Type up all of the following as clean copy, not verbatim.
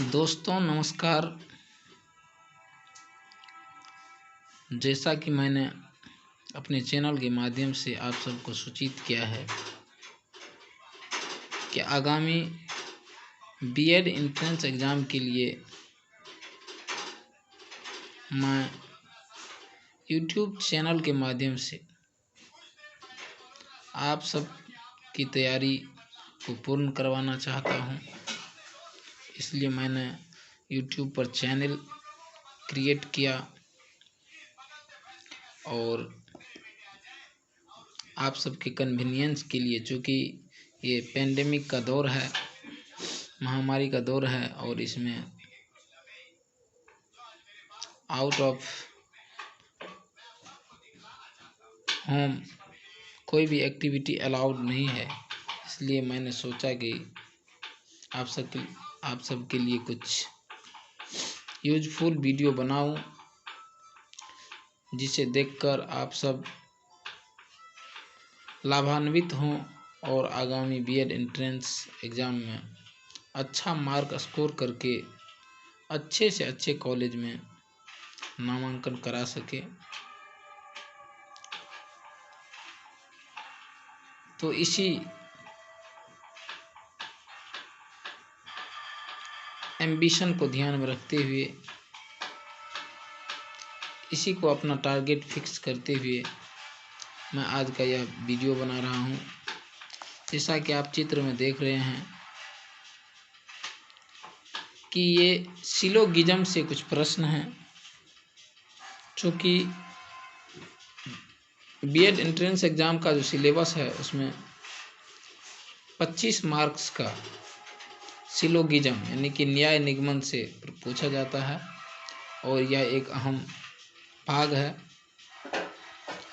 दोस्तों नमस्कार। जैसा कि मैंने अपने चैनल के माध्यम से आप सबको सूचित किया है कि आगामी बीएड एंट्रेंस एग्ज़ाम के लिए मैं यूट्यूब चैनल के माध्यम से आप सब की तैयारी को पूर्ण करवाना चाहता हूं। इसलिए मैंने यूट्यूब पर चैनल क्रिएट किया और आप सबके कन्वीनियंस के लिए, चूँकि ये पेंडेमिक का दौर है, महामारी का दौर है और इसमें आउट ऑफ होम कोई भी एक्टिविटी अलाउड नहीं है। इसलिए मैंने सोचा कि आप सबके लिए कुछ यूजफुल वीडियो बनाऊं, जिसे देखकर आप सब लाभान्वित हों और आगामी बीएड एंट्रेंस एग्ज़ाम में अच्छा मार्क स्कोर करके अच्छे से अच्छे कॉलेज में नामांकन करा सके। तो इसी एम्बिशन को ध्यान में रखते हुए, इसी को अपना टारगेट फिक्स करते हुए मैं आज का यह वीडियो बना रहा हूँ। जैसा कि आप चित्र में देख रहे हैं कि ये सिलोगिज्म से कुछ प्रश्न हैं, चूँकि बीएड एंट्रेंस एग्ज़ाम का जो सिलेबस है उसमें 25 मार्क्स का सिलोगिज्म यानी कि न्याय निगमन से पूछा जाता है और यह एक अहम भाग है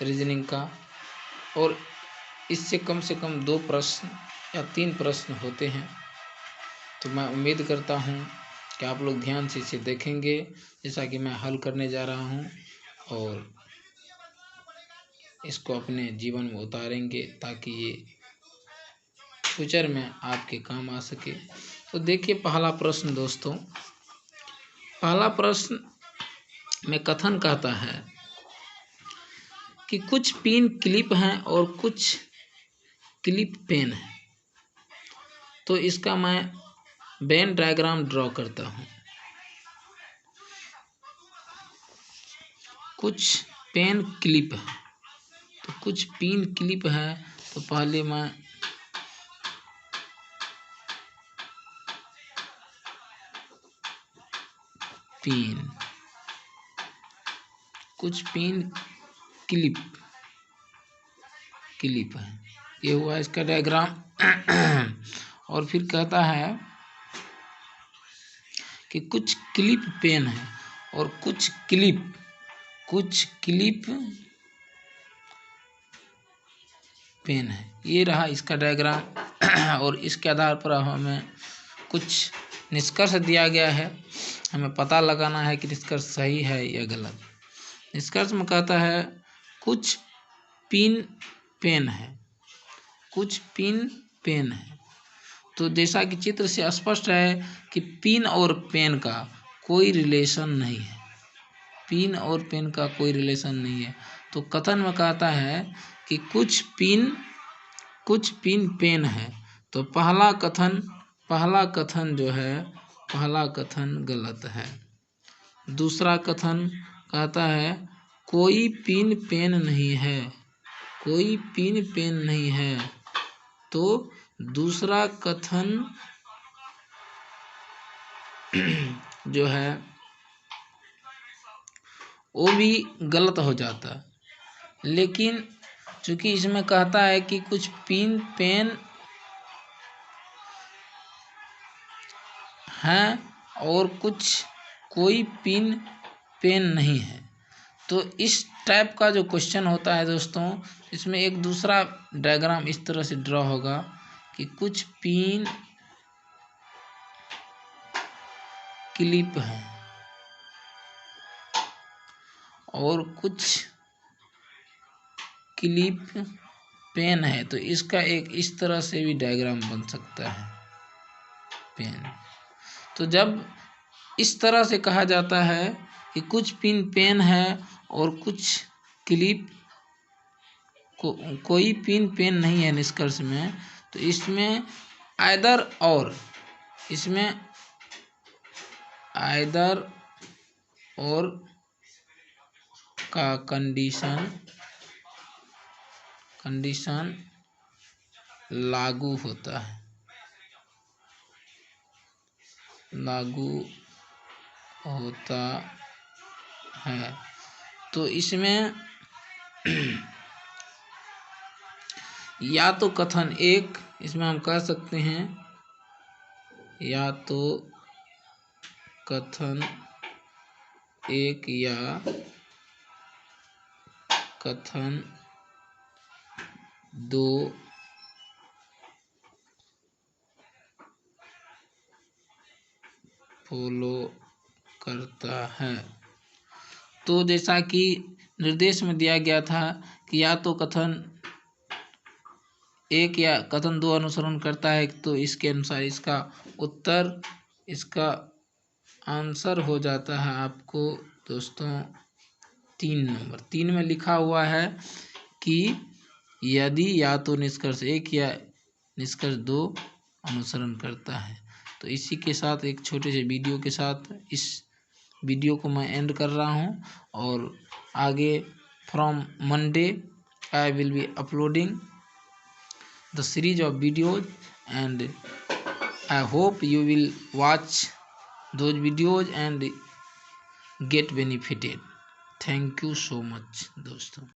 रीजनिंग का। और इससे कम से कम 2 प्रश्न या 3 प्रश्न होते हैं। तो मैं उम्मीद करता हूं कि आप लोग ध्यान से इसे देखेंगे, जैसा कि मैं हल करने जा रहा हूं, और इसको अपने जीवन में उतारेंगे ताकि ये फ्यूचर में आपके काम आ सके। तो देखिए पहला प्रश्न दोस्तों, पहला प्रश्न में कथन कहता है कि कुछ पिन क्लिप हैं और कुछ क्लिप पेन है। तो इसका मैं वेन डायग्राम ड्रॉ करता हूँ। कुछ पेन क्लिप है तो कुछ पिन क्लिप है, तो पहले मैं पिन, कुछ पिन क्लिप है, ये हुआ इसका डायग्राम। और फिर कहता है कि कुछ क्लिप पेन है और कुछ क्लिप पेन है। ये रहा इसका डायग्राम। और इसके आधार पर हमें कुछ निष्कर्ष दिया गया है, हमें पता लगाना है कि निष्कर्ष सही है या गलत। निष्कर्ष में कहता है कुछ पिन पेन है, कुछ पिन पेन है। तो जैसा कि चित्र से स्पष्ट है कि पिन और पेन का कोई रिलेशन नहीं है, पिन और पेन का कोई रिलेशन नहीं है। तो कथन में कहता है कि कुछ पिन पेन है। तो पहला कथन जो है, पहला कथन गलत है। दूसरा कथन कहता है कोई पिन पेन नहीं है, कोई पिन पेन नहीं है। तो दूसरा कथन जो है वो भी गलत हो जाता। लेकिन चूंकि इसमें कहता है कि कुछ पिन पेन हैं और कोई पिन पेन नहीं है, तो इस टाइप का जो क्वेश्चन होता है दोस्तों, इसमें एक दूसरा डायग्राम इस तरह से ड्रॉ होगा कि कुछ पिन क्लिप है और कुछ क्लिप पेन है। तो इसका एक इस तरह से भी डायग्राम बन सकता है पेन। तो जब इस तरह से कहा जाता है कि कुछ पिन पेन है और कुछ क्लिप कोई पिन पेन नहीं है निष्कर्ष में, तो इसमें आइदर और, इसमें आइदर और का कंडीशन लागू होता है, लागू होता है। तो इसमें या तो कथन एक, इसमें हम कह सकते हैं या तो कथन एक या कथन दो फॉलो करता है। तो जैसा कि निर्देश में दिया गया था कि या तो कथन एक या कथन दो अनुसरण करता है, तो इसके अनुसार इसका उत्तर, इसका आंसर हो जाता है आपको दोस्तों 3 नंबर। 3 में लिखा हुआ है कि यदि या तो निष्कर्ष एक या निष्कर्ष दो अनुसरण करता है। तो इसी के साथ एक छोटे से वीडियो के साथ इस वीडियो को मैं एंड कर रहा हूँ, और आगे from Monday I will be uploading the series of videos, and I hope you will watch those videos and get benefited. Thank you so much दोस्तों।